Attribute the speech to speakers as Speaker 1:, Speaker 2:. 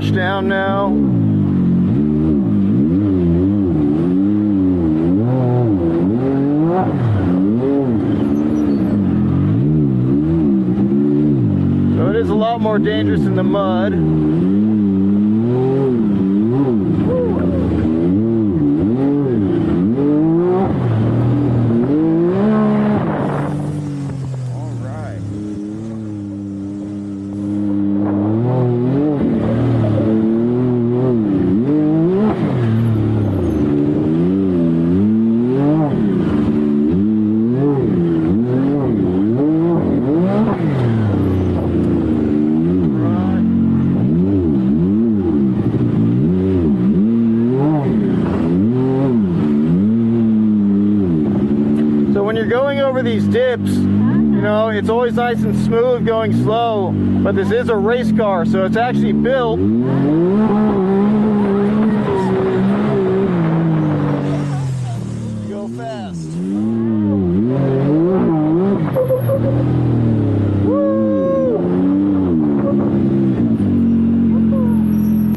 Speaker 1: wash down now. So it is a lot more dangerous in the mud. When you're going over these dips, you know, it's always nice and smooth going slow, but this is a race car, so it's actually built